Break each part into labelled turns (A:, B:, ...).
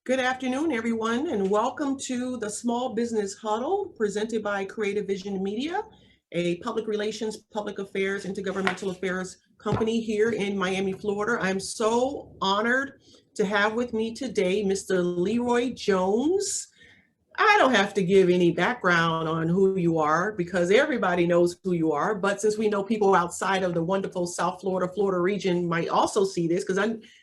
A: Good afternoon, everyone, and welcome to the Small Business Huddle presented by Creative Vision Media, a public relations, public affairs, intergovernmental affairs company here in Miami, Florida. I'm so honored to have with me today Mr. Leroy Jones. I don't have to give any background on who you are because everybody knows who you are. But since we know people outside of the wonderful South Florida, Florida region might also see this,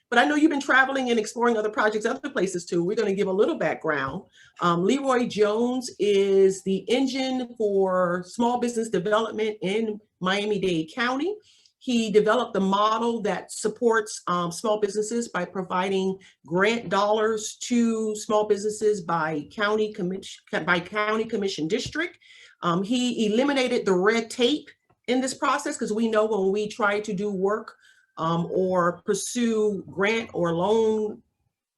A: but I know you've been traveling and exploring other projects, other places too. We're going to give a little background. Leroy Jones is the engine for small business development in Miami-Dade County. He developed a model that supports small businesses by providing grant dollars to small businesses by county commission district. He eliminated the red tape in this process because we know when we try to do work or pursue grant or loan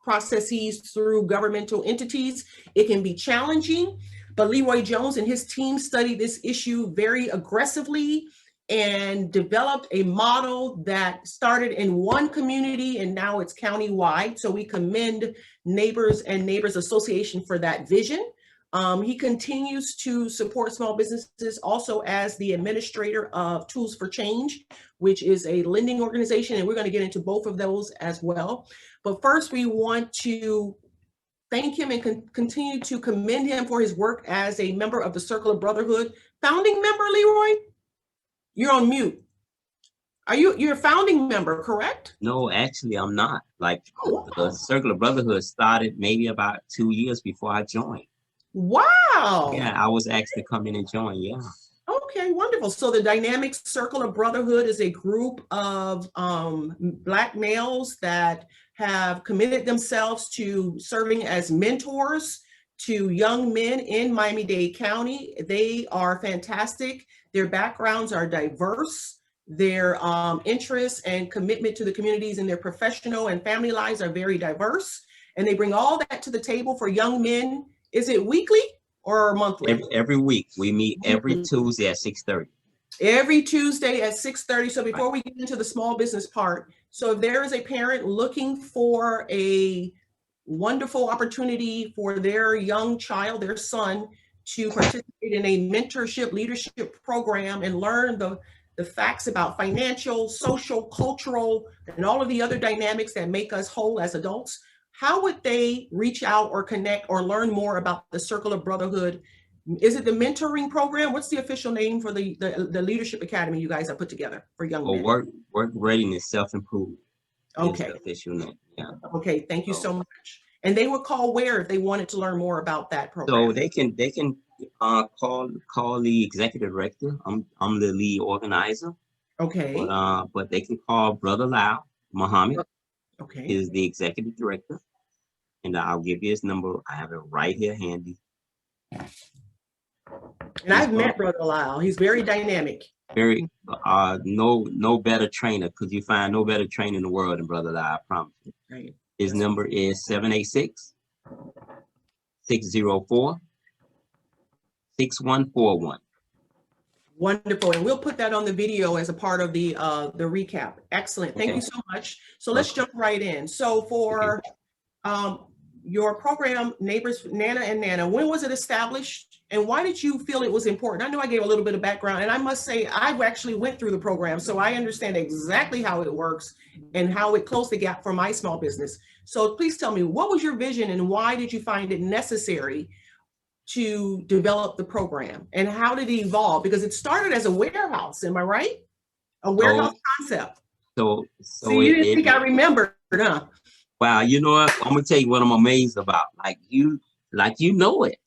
A: processes through governmental entities, it can be challenging. But Leroy Jones and his team studied this issue very aggressively and developed a model that started in one community and now it's countywide. So we commend Neighbors and Neighbors Association for that vision. He continues to support small businesses also as the administrator of Tools for Change, which is a lending organization, and we're going to get into both of those as well. But first, we want to thank him and continue to commend him for his work as a member of the Circle of Brotherhood. Founding member, Leroy? You're on mute. You're a founding member, correct?
B: No, actually, I'm not. The Circle of Brotherhood started maybe about 2 years before I joined.
A: Wow.
B: Yeah, I was asked to come in and join. Yeah.
A: Okay, wonderful. So the Dynamic Circle of Brotherhood is a group of Black males that have committed themselves to serving as mentors to young men in Miami-Dade County. They are fantastic. Their backgrounds are diverse. Their interests and commitment to the communities in their professional and family lives are very diverse. And they bring all that to the table for young men. Is it weekly or monthly?
B: Every week. We meet every Tuesday at 6:30.
A: Every Tuesday at 6:30. So before we get into the small business part, so if there is a parent looking for a wonderful opportunity for their young child, their son, to participate in a mentorship leadership program and learn the facts about financial, social, cultural, and all of the other dynamics that make us whole as adults, how would they reach out or connect or learn more about the Circle of Brotherhood? Is it the mentoring program? What's the official name for the Leadership Academy you guys have put together for young men?
B: Work readiness, self-improvement.
A: Okay.
B: Official name. Yeah.
A: Okay, thank you so much. And they would call where if they wanted to learn more about that program?
B: So they can call the executive director. I'm the lead organizer.
A: Okay.
B: But they can call Brother Lau Muhammad.
A: Okay.
B: Is the executive director, and I'll give you his number. I have it right here handy.
A: And I've met Brother Lau. He's very dynamic.
B: Very no better trainer. Could you find no better trainer in the world than Brother Lau? I promise you.
A: Right.
B: His number is 786-604-6141.
A: Wonderful, and we'll put that on the video as a part of the recap. Excellent, thank you so much. So let's jump right in. So for your program, Neighbors, Nana and Nana, when was it established and why did you feel it was important? I know I gave a little bit of background and I must say I actually went through the program, so I understand exactly how it works and how it closed the gap for my small business. So please tell me, what was your vision and why did you find it necessary to develop the program, and how did it evolve? Because it started as a warehouse, am I right? A warehouse concept.
B: So
A: you didn't think I remembered, huh?
B: Wow, you know what? I'm gonna tell you what I'm amazed about. Like you know it.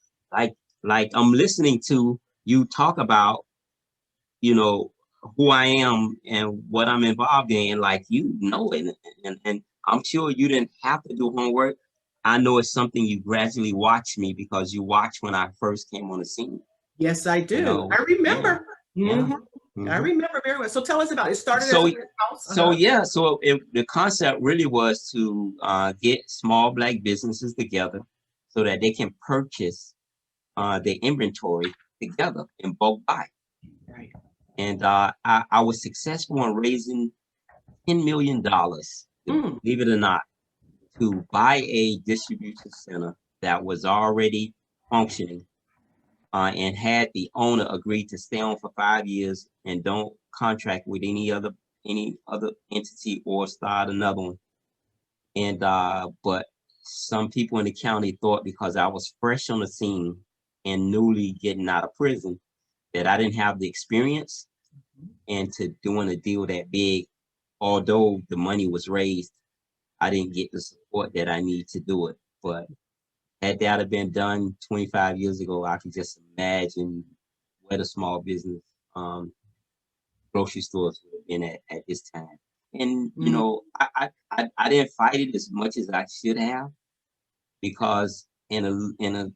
B: Like I'm listening to you talk about, who I am and what I'm involved in. Like you know it, and I'm sure you didn't have to do homework. I know it's something you gradually watch me because you watched when I first came on the scene.
A: Yes, I do. I remember.
B: Yeah.
A: I remember very well. So tell us about it. It started as a house.
B: So the concept really was to get small Black businesses together so that they can purchase their inventory together in bulk buy.
A: Right.
B: And I was successful in raising $10 million, believe it or not, to buy a distribution center that was already functioning, and had the owner agree to stay on for 5 years and don't contract with any other entity or start another one. And but some people in the county thought because I was fresh on the scene and newly getting out of prison that I didn't have the experience into doing a deal that big. Although the money was raised, I didn't get the support that I need to do it. But had that have been done 25 years ago, I could just imagine where the small business grocery stores would have been at this time. And you know, I didn't fight it as much as I should have, because in a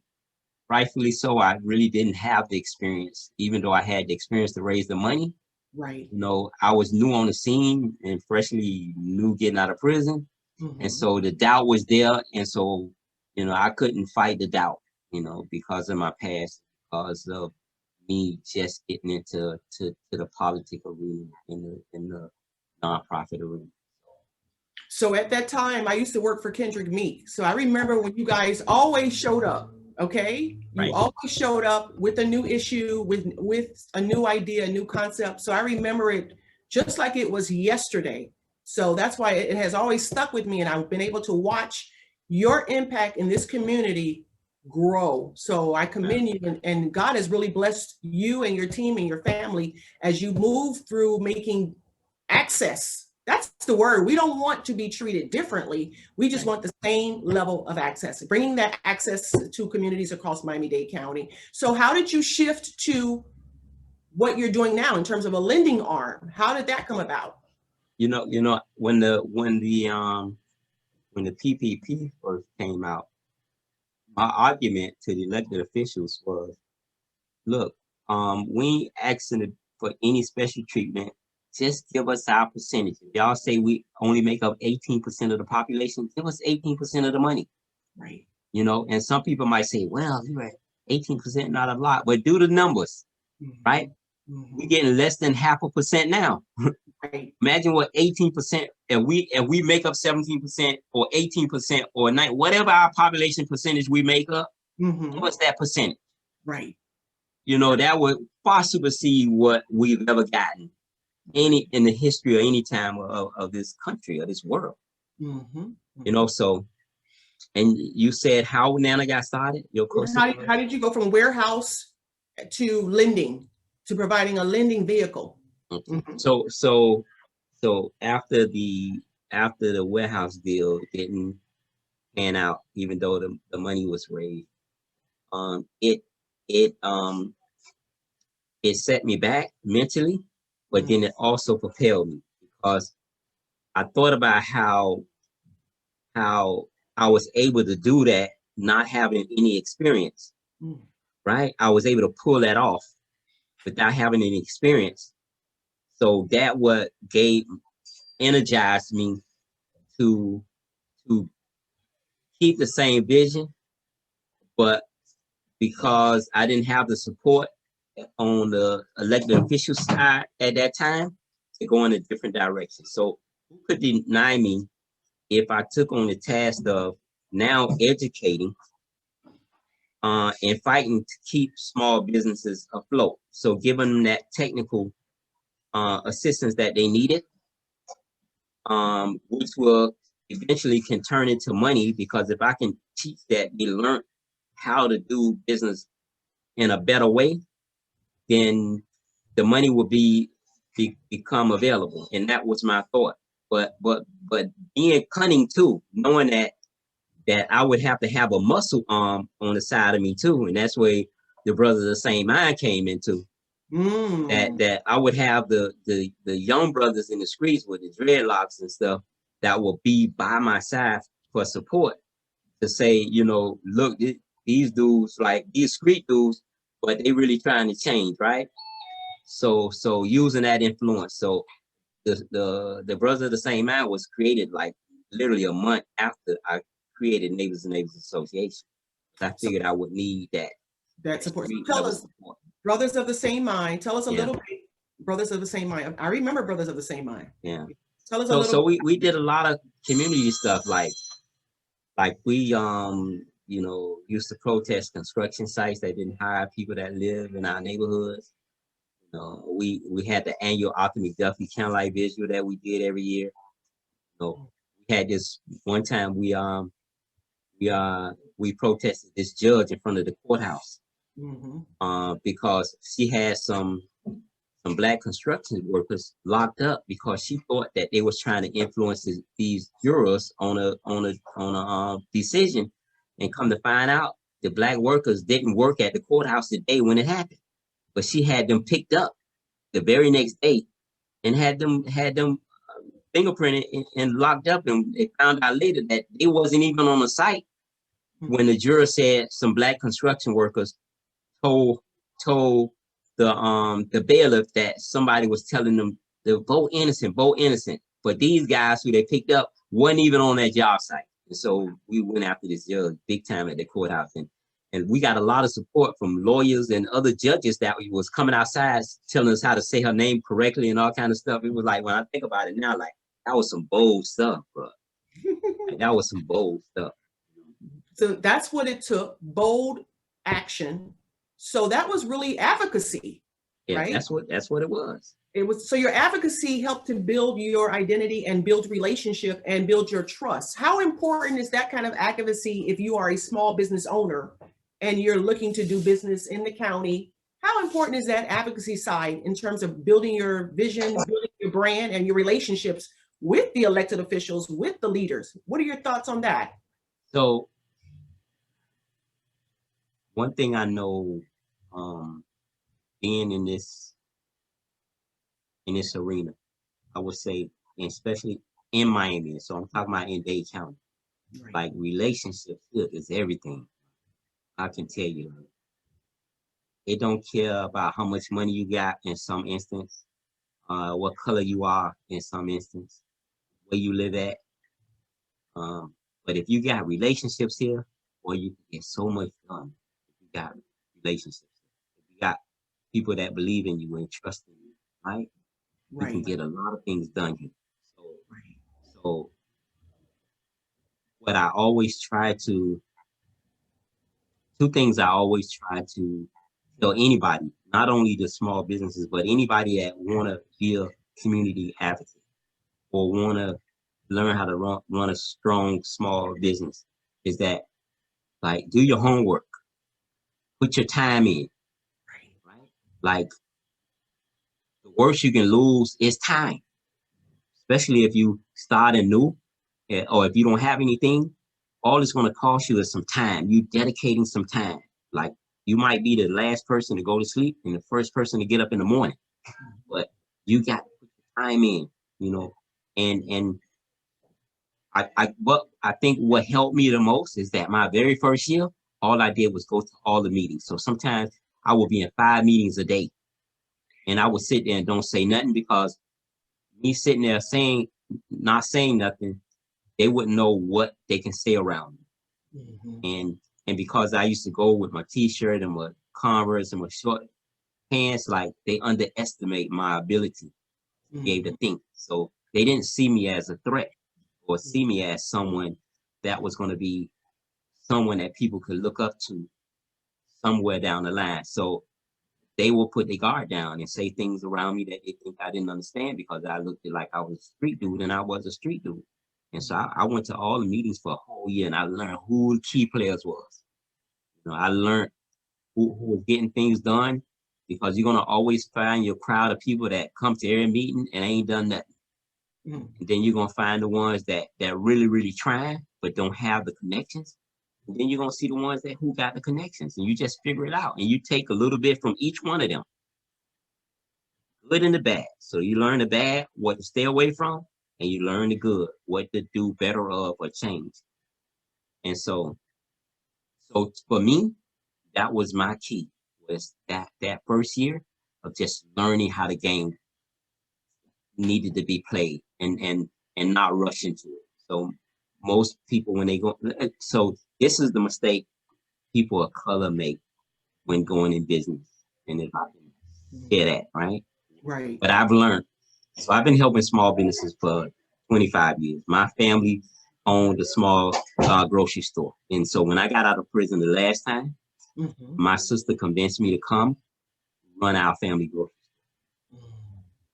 B: rightfully so, I really didn't have the experience, even though I had the experience to raise the money.
A: Right.
B: You know, I was new on the scene and freshly new getting out of prison. And so the doubt was there. And so, you know, I couldn't fight the doubt, you know, because of my past, because of me just getting into the political arena, in the nonprofit arena.
A: So at that time, I used to work for Kendrick Meek. So I remember when you guys always showed up. Okay, you
B: Right.
A: always showed up with a new issue, with a new idea, a new concept. So I remember it just like it was yesterday. So that's why it has always stuck with me, and I've been able to watch your impact in this community grow. So I commend you, and God has really blessed you and your team and your family as you move through making access. That's the word. We don't want to be treated differently. We just want the same level of access, bringing that access to communities across Miami-Dade County. So how did you shift to what you're doing now in terms of a lending arm? How did that come about?
B: You know, when the PPP first came out, my argument to the elected officials was, look, we ain't asking for any special treatment. Just give us our percentage. Y'all say we only make up 18% of the population. Give us 18% of the money.
A: Right.
B: You know, and some people might say, well, you're at 18%, not a lot, but do the numbers, right? We're getting less than 0.5% now.
A: Right.
B: Imagine what 18%, and we make up 17% or 18% or 9, whatever our population percentage we make up, what's that percentage?
A: Right.
B: You know, that would far supersede what we've ever gotten in the history or any time of this country or this world. You know, so, and you said how Nana got started? Your question?
A: How did you go from warehouse to lending, to providing a lending vehicle?
B: Okay. So after the warehouse deal didn't pan out, even though the money was raised, it set me back mentally, but then it also propelled me, because I thought about how I was able to do that not having any experience, right? I was able to pull that off without having any experience. So that what energized me to keep the same vision, but because I didn't have the support on the elected official side at that time, to go in a different direction. So who could deny me if I took on the task of now educating and fighting to keep small businesses afloat? So giving them that technical assistance that they needed, which will eventually can turn into money, because if I can teach that they learn how to do business in a better way, then the money will become available. And that was my thought. But being cunning too, knowing that I would have to have a muscle arm on the side of me too, and that's where the Brothers of the Same Mind came into. That I would have the young brothers in the streets with the dreadlocks and stuff that will be by my side for support, to say, you know, look, these dudes, like these street dudes, but they really trying to change, right? So using that influence. So the Brothers of the Same Mind was created like literally a month after I created Neighbors and Neighbors Association. I figured I would need that
A: support. Tell us,
B: support.
A: Brothers of the Same Mind. Tell us a little bit. Brothers of the Same Mind. I remember Brothers of the Same Mind.
B: Yeah.
A: Tell us a little.
B: So we did a lot of community stuff, like like we used to protest construction sites that didn't hire people that live in our neighborhoods. We had the annual Arthur McDuffie Candlelight Visual that we did every year. We had this one time we protested this judge in front of the courthouse because she had some Black construction workers locked up because she thought that they was trying to influence these jurors on a decision, and come to find out the Black workers didn't work at the courthouse the day when it happened, but she had them picked up the very next day and had them fingerprinted and locked up, and they found out later that they wasn't even on the site when the juror said some Black construction workers told the bailiff that somebody was telling them to vote innocent, but these guys who they picked up wasn't even on that job site. And so we went after this judge big time at the courthouse, and we got a lot of support from lawyers and other judges that was coming outside telling us how to say her name correctly and all kind of stuff. It was like, when I think about it now, like, that was some bold stuff, bro. Like, that was some bold stuff.
A: So that's what it took, bold action. So that was really advocacy,
B: yeah,
A: right?
B: That's what it was.
A: It was. So your advocacy helped to build your identity and build relationship and build your trust. How important is that kind of advocacy if you are a small business owner and you're looking to do business in the county? How important is that advocacy side in terms of building your vision, building your brand, and your relationships with the elected officials, with the leaders? What are your thoughts on that?
B: So one thing I know, being in this arena, I would say, especially in Miami, so I'm talking about in Dade County, right. Like, relationships is everything. I can tell you, it don't care about how much money you got in some instance, what color you are in some instance, where you live at. But if you got relationships here, boy, you can get so much done. If you got relationships, if you got people that believe in you and trust in you, right? You can get a lot of things done here. So what I always try to, two things I always try to tell anybody, not only the small businesses, but anybody that want to be a community advocate or want to learn how to run a strong small business, is that, like, do your homework, put your time in, right? Like, the worst you can lose is time, especially if you start anew, or if you don't have anything. All it's going to cost you is some time. You dedicating some time. Like, you might be the last person to go to sleep and the first person to get up in the morning, but you got to put the time in, and I think what helped me the most is that my very first year, all I did was go to all the meetings. So sometimes I would be in 5 meetings a day, and I would sit there and don't say nothing, because me sitting there not saying nothing, they wouldn't know what they can say around me. And because I used to go with my T-shirt and my Converse and my short pants, like, they underestimate my ability to be able to think. So they didn't see me as a threat or see me as someone that was going to be someone that people could look up to somewhere down the line. So they will put their guard down and say things around me that they think I didn't understand, because I looked like I was a street dude, and I was a street dude. And so I went to all the meetings for a whole year, and I learned who the key players was. I learned who was getting things done, because you're gonna always find your crowd of people that come to every meeting and ain't done nothing. And then you're gonna find the ones that really, really trying but don't have the connections. And then you're gonna see the ones who got the connections, and you just figure it out. And you take a little bit from each one of them, good and the bad. So you learn the bad, what to stay away from, and you learn the good, what to do better of or change. And so for me, that was my key, was that first year of just learning how the game needed to be played, and not rush into it. So most people, when they go, so this is the mistake people of color make when going in business. And if I can hear that, right?
A: Right.
B: But I've learned. So I've been helping small businesses for 25 years. My family owned a small grocery store. And so when I got out of prison the last time, my sister convinced me to come run our family grocery store.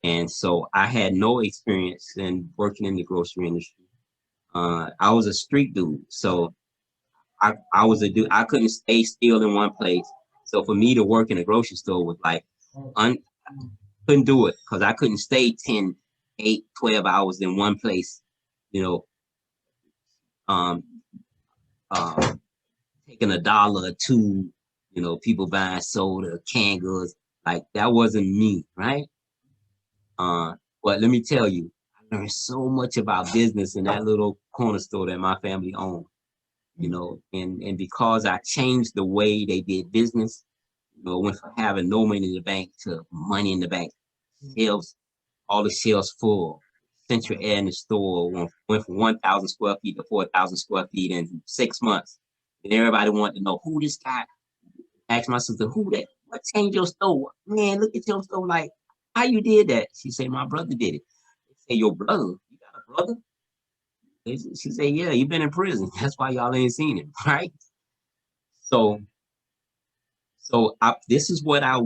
B: And so I had no experience in working in the grocery industry. I was a street dude, so I was a dude. I couldn't stay still in one place. So for me to work in a grocery store was like, couldn't do it because I couldn't stay 10, 8, 12 hours in one place, you know, um, taking $1 or $2, you know, people buying soda, canned goods. Like that wasn't me, right? But let me tell you, I learned so much about business in that little corner store that my family owned, you know, and because I changed the way they did business, you know, went from having no money in the bank to money in the bank, shelves, all the shelves full. Central air in the store went from 1,000 square feet to 4,000 square feet in 6 months. And everybody wanted to know who this guy. Asked my sister, who that? What changed your store? Man, look at your store. Like, how you did that? She said, my brother did it. They say, your brother? You got a brother? She said, yeah, he been in prison. That's why y'all ain't seen him, right? So this is what I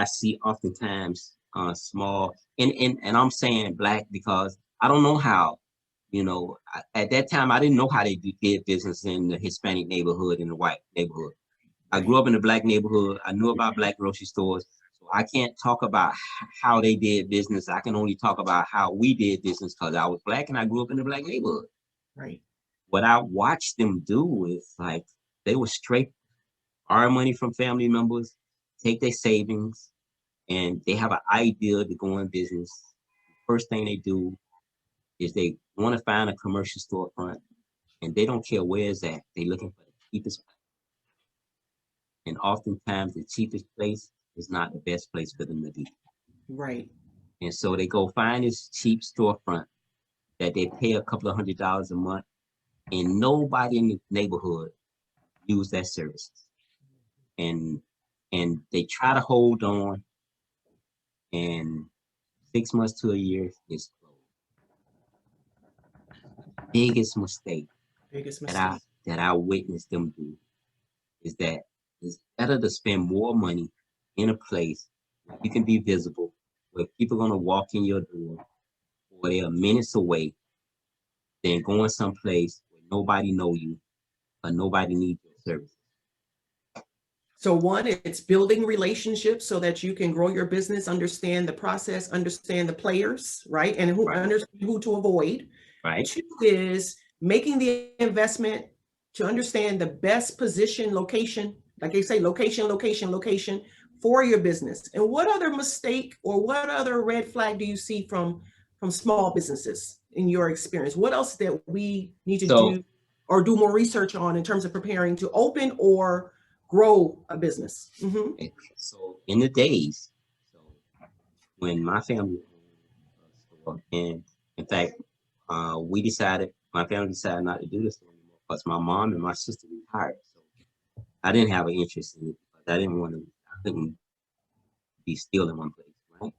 B: see oftentimes, small, and I'm saying Black because I don't know how, you know, at that time I didn't know how they did business in the Hispanic neighborhood and the white neighborhood. I grew up in a Black neighborhood. I knew about Black grocery stores. So I can't talk about how they did business. I can only talk about how we did business because I was Black and I grew up in a Black neighborhood.
A: Right.
B: What I watched them do is like they were straight borrow money from family members, take their savings, and they have an idea to go in business. First thing they do is they want to find a commercial storefront, and they don't care where it's at. They're looking for the cheapest place. And oftentimes the cheapest place is not the best place for them to be.
A: Right.
B: And so they go find this cheap storefront that they pay a couple of $100s a month, and nobody in the neighborhood use that service. And they try to hold on, and 6 months to a year is closed. Biggest mistake that I witnessed them do is that it's better to spend more money in a place where you can be visible, where people are gonna walk in your door, or they are minutes away, than going someplace where nobody know you or nobody needs your services.
A: So one, it's building relationships so that you can grow your business, understand the process, understand the players, right? And understand who to avoid.
B: Right.
A: 2 is making the investment to understand the best position, location, like they say, location for your business. And what other mistake or what other red flag do you see from small businesses in your experience? What else that we need to do or do more research on in terms of preparing to open or grow a business?
B: So in the days, when my family owned a store, and in fact, my family decided not to do this anymore because my mom and my sister retired. So I didn't have an interest in it because I couldn't be still in one place, right?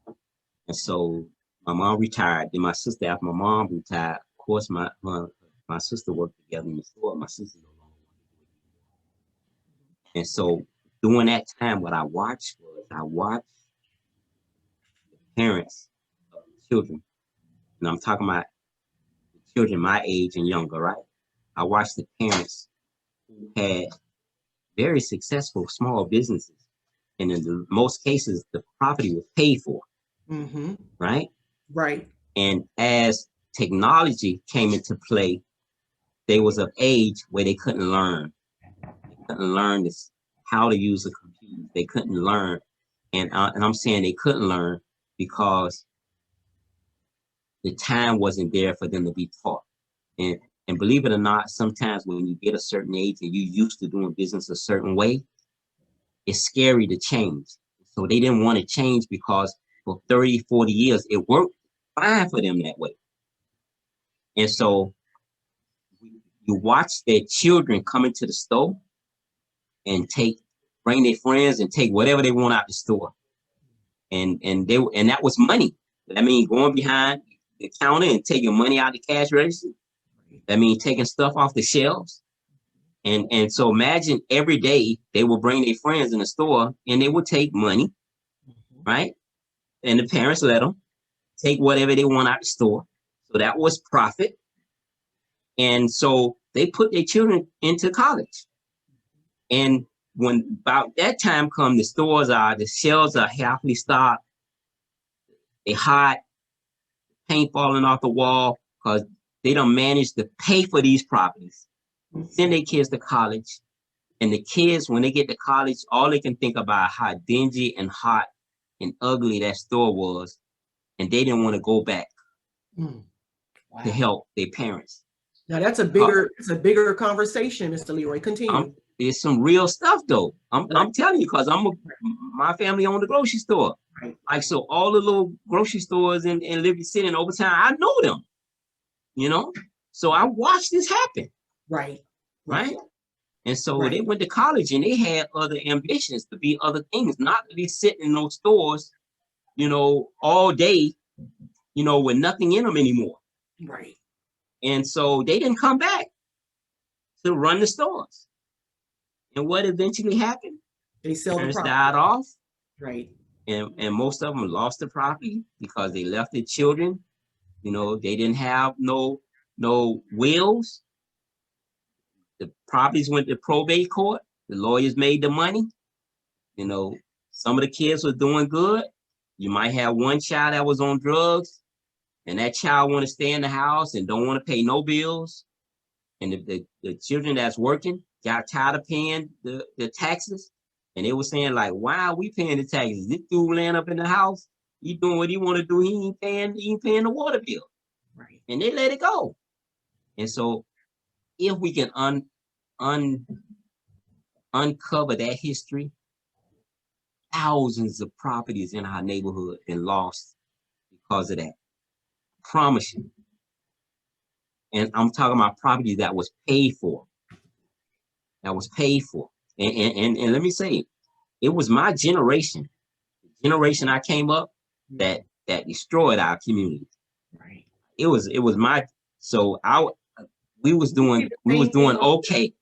B: And so my mom retired. Then my sister, after my mom retired, of course, my sister worked together in the store. My sister no longer wanted to do it anymore. And so during that time, what I watched the parents of the children, and I'm talking about the children my age and younger, right? I watched the parents who had very successful small businesses. And in most cases, the property was paid for, right?
A: Right.
B: And as technology came into play, they was of age where they couldn't learn. They couldn't learn this, how to use a computer. They couldn't learn. And I'm saying they couldn't learn because the time wasn't there for them to be taught. And believe it or not, sometimes when you get a certain age and you're used to doing business a certain way, it's scary to change. So they didn't want to change because for 30, 40 years, it worked fine for them that way. And so you watch their children come into the store and bring their friends and take whatever they want out the store. And that was money. I mean, going behind the counter and taking money out of the cash register, That means taking stuff off the shelves. And so imagine every day they will bring their friends in the store and they would take money, right? And the parents let them take whatever they want out the store. So that was profit. And so they put their children into college. And when about that time come, the shelves are halfly stocked. They hot, paint falling off the wall because they don't manage to pay for these properties. Send their kids to college. And the kids, when they get to college, all they can think about how dingy and hot and ugly that store was. And they didn't want to go back to help their parents.
A: Now that's a bigger conversation, Mr. Leroy. Continue.
B: There's some real stuff though. I'm telling you, because my family owned a grocery store.
A: Right.
B: Like, so all the little grocery stores in Liberty City and Overtown, I know them, you know? So I watched this happen.
A: Right.
B: And so they went to college and they had other ambitions to be other things, not to be sitting in those stores, you know, all day, you know, with nothing in them anymore.
A: Right.
B: And so they didn't come back to run the stores. And what eventually happened?
A: They sell the property.
B: Died off.
A: Right.
B: And most of them lost the property because they left their children. You know, they didn't have no wills. The properties went to probate court. The lawyers made the money. You know, some of the kids were doing good. You might have one child that was on drugs, and that child want to stay in the house and don't want to pay no bills. And the children that's working got tired of paying the taxes. And they were saying, like, why are we paying the taxes? This dude laying up in the house, he doing what he want to do. He ain't paying the water bill.
A: Right.
B: And they let it go. And so if we can uncover that history, thousands of properties in our neighborhood been lost because of that. I promise you. And I'm talking about property that was paid for. And let me say, it was my generation, the generation I came up, that destroyed our community.
A: Right.
B: It was my, so we was doing okay.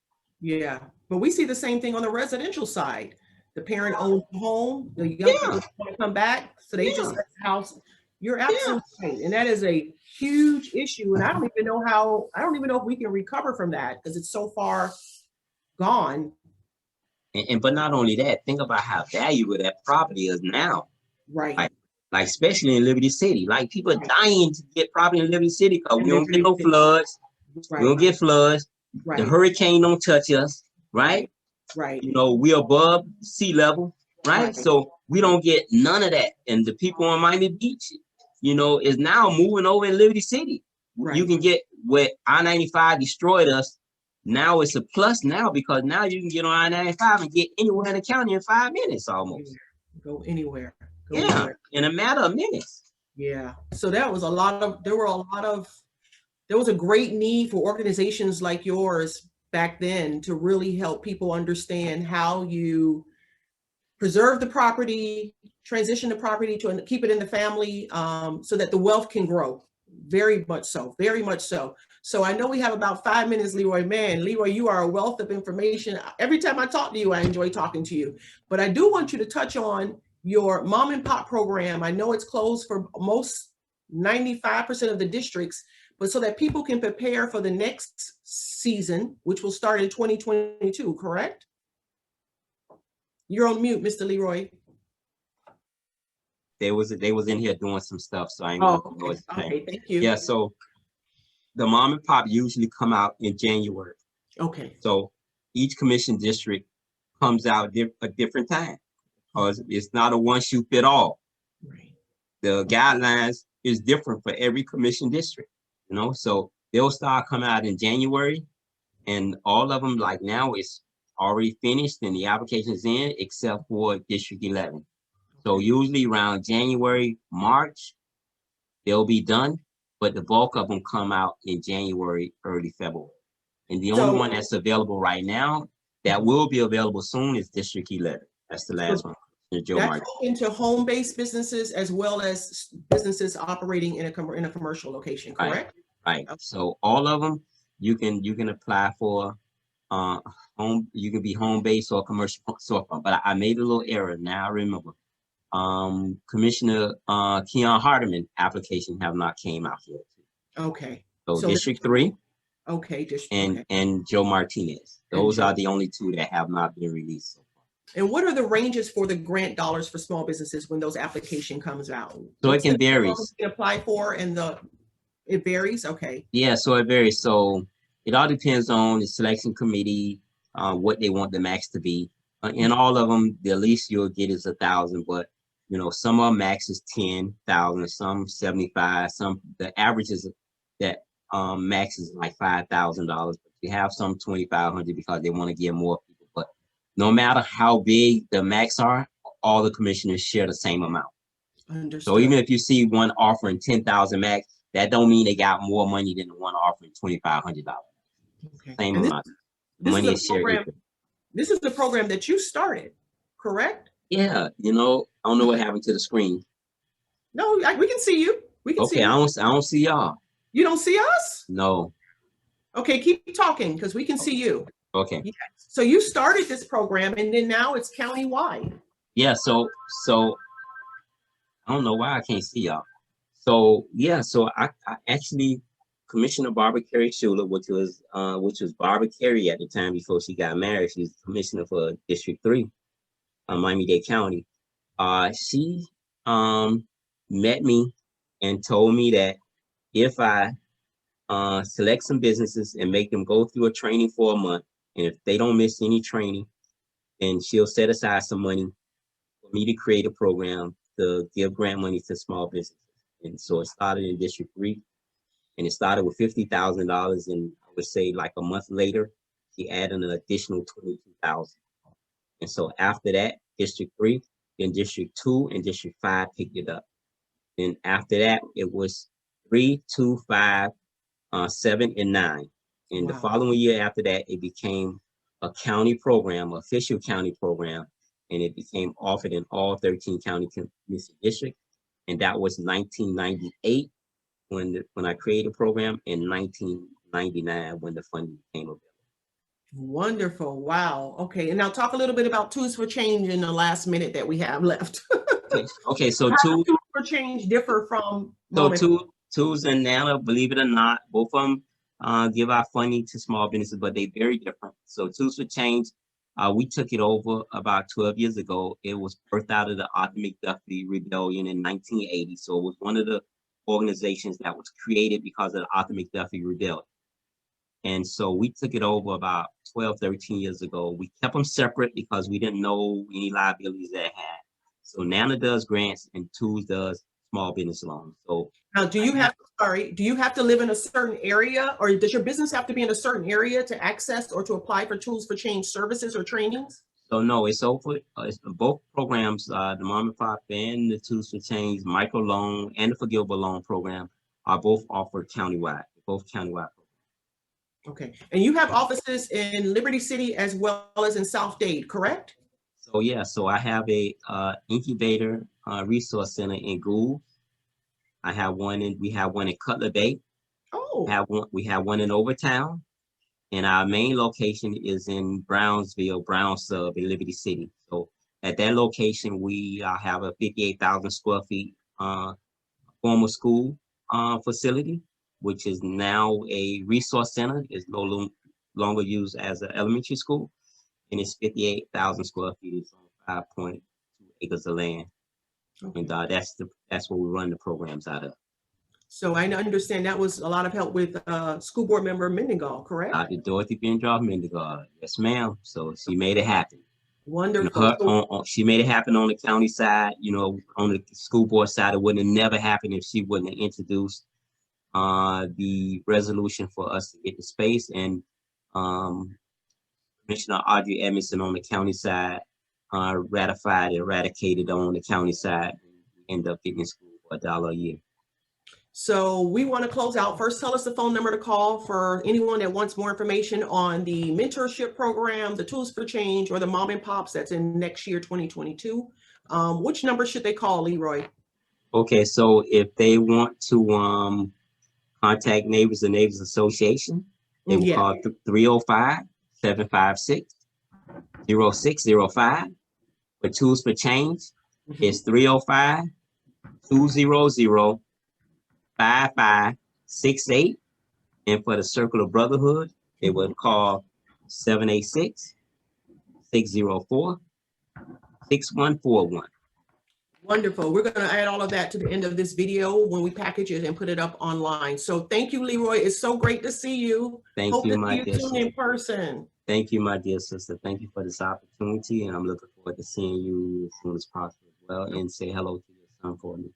A: Yeah, but we see the same thing on the residential side. The parent owns the home, the young people want to come back, so they just let the house. You're absolutely right, and that is a huge issue. And I don't even know if we can recover from that because it's so far gone.
B: But not only that, think about how valuable that property is now.
A: Right.
B: Like especially in Liberty City. Like, people are dying to get property in Liberty City because we don't get no floods. Right. We don't get floods. Right. The hurricane don't touch us, right?
A: Right.
B: You know, we're above sea level, right? So we don't get none of that. And the people on Miami Beach, you know, is now moving over in Liberty City. Right. You can get what I-95 destroyed us. Now it's a plus now, because now you can get on I-95 and get anywhere in the county in 5 minutes almost.
A: Go anywhere.
B: In a matter of minutes.
A: Yeah. So there was a great need for organizations like yours back then to really help people understand how you preserve the property, transition the property to keep it in the family, so that the wealth can grow. Very much so. So I know we have about 5 minutes, Leroy. Man, Leroy, you are a wealth of information. Every time I talk to you, I enjoy talking to you. But I do want you to touch on your mom and pop program. I know it's closed for most 95% of the districts, but so that people can prepare for the next season, which will start in 2022, correct? You're on mute, Mr. Leroy.
B: They was in here doing some stuff, so I ain't
A: okay, thank you.
B: Yeah, so the mom and pop usually come out in January.
A: Okay.
B: So each commission district comes out a different time, because it's not a one shoe fit all.
A: Right.
B: The guidelines is different for every commission district, you know. So they'll start coming out in January, and all of them, like now, is already finished and the application is in, except for District 11. So usually around January, March, they'll be done, but the bulk of them come out in January, early February. And the only one that's available right now that will be available soon is District 11. That's the last one.
A: That's open to home-based businesses as well as businesses operating in a commercial location, correct?
B: Right. So all of them, you can apply for home. You can be home based or commercial storefront. But I made a little error. Now I remember. Commissioner Keon Hardeman application have not came out yet.
A: Okay.
B: So
A: So
B: District 3
A: okay, just
B: and
A: okay.
B: and Joe Martinez.
A: And
B: Those
A: Joe.
B: are the only two that have not been released so far.
A: And what are the ranges for the grant dollars for small businesses when those application comes out?
B: So
A: What's
B: it can
A: the
B: vary.
A: amount you can apply for, and it varies? Okay.
B: Yeah, so it varies. So it all depends on the selection committee, what they want the max to be. In all of them, the least you'll get is 1,000, but you know, some of them max is 10,000, some 75, some the average is that max is like $5,000. But you have some 2,500 because they want to give more people. But no matter how big the max are, all the commissioners share the same amount.
A: Understood.
B: So even if you see one offering 10,000 max, that don't mean they got more money than the one offering $2,500.
A: Okay.
B: Same
A: And
B: amount.
A: this
B: Money
A: is
B: is
A: a
B: shared
A: program.
B: equally.
A: This is the program that you started, correct?
B: Yeah, you know, I don't know what happened to the screen.
A: No, we can see you. We can see
B: Okay, I
A: you.
B: don't see y'all.
A: You don't see us?
B: No.
A: Okay, keep talking because we can see you.
B: Okay.
A: Yes. So you started this program, and then now it's countywide.
B: Yeah, so I don't know why I can't see y'all. So yeah, so I actually Commissioner Barbara Carey Schuler, which was Barbara Carey at the time before she got married. She's commissioner for District 3, Miami-Dade County. She met me and told me that if I select some businesses and make them go through a training for a month, and if they don't miss any training, then she'll set aside some money for me to create a program to give grant money to small businesses. And so it started in District 3, and it started with $50,000, and I would say like a month later, she added an additional 22,000. And so after that, District 3, then District 2 and District 5 picked it up. Then after that, it was 3, 2, 5, 7, and 9. And the
A: Wow.
B: following year after that, it became a county program, official county program, and it became offered in all 13 county commission districts. And that was 1998 when I created the program, and 1999 when the funding became available.
A: Wonderful. Wow. Okay. And now talk a little bit about Tools for Change in the last minute that we have left.
B: Okay, so
A: How does Tools for Change differ from
B: Tools and Nana, believe it or not, both of them give out funding to small businesses, but they very different. So Tools for Change, we took it over about 12 years ago. It was birthed out of the Arthur McDuffie Rebellion in 1980. So it was one of the organizations that was created because of the Arthur McDuffie Rebellion. And so we took it over about 12, 13 years ago. We kept them separate because we didn't know any liabilities that had. So Nana does grants and Tools does small business loans. So
A: now, do you have to live in a certain area, or does your business have to be in a certain area to access or to apply for Tools for Change services or trainings?
B: So no, it's over. It's both programs, the Mom and Pop and the Tools for Change micro loan and the forgivable loan program are both offered countywide, both countywide.
A: Okay. And you have offices in Liberty City as well as in South Dade, correct?
B: So yeah, so I have a incubator resource center in Gould. We have one in Cutler Bay.
A: Oh.
B: We have one in Overtown, and our main location is in Brownsville, Brown Sub in Liberty City. So at that location, we have a 58,000 square feet former school facility, which is now a resource center. It's no longer used as an elementary school, and it's 58,000 square feet. It's on 5.2 acres of land, okay. And that's where we run the programs out of.
A: So I understand that was a lot of help with school board member Mendengal, correct?
B: Dr. Dorothy Bendroff Mendengal, yes, ma'am. So she made it happen.
A: Wonderful.
B: You know, she made it happen on the county side. You know, on the school board side, it wouldn't have never happened if she wouldn't have introduced the resolution for us to get the space, and Commissioner Audrey Edmondson on the county side ratified and eradicated on the county side. We end up getting school for $1 a year.
A: So we want to close out. First, tell us the phone number to call for anyone that wants more information on the mentorship program, the Tools for Change, or the Mom and Pops that's in next year, 2022. Which number should they call, Leroy?
B: Okay, so if they want to contact Neighbors and Neighbors Association, They will
A: Yeah.
B: call 305-756-0605. For Tools for Change, it's 305-200-5568. And for the Circle of Brotherhood, they would call 786-604-6141.
A: Wonderful. We're going to add all of that to the end of this video when we package it and put it up online. So thank you, Leroy. It's so great to see you.
B: Thank
A: Hope
B: you,
A: to
B: my
A: see you
B: dear
A: soon
B: sister.
A: in person.
B: Thank you, my dear sister. Thank you for this opportunity, and I'm looking forward to seeing you as soon as possible as well. And say hello to your son for me.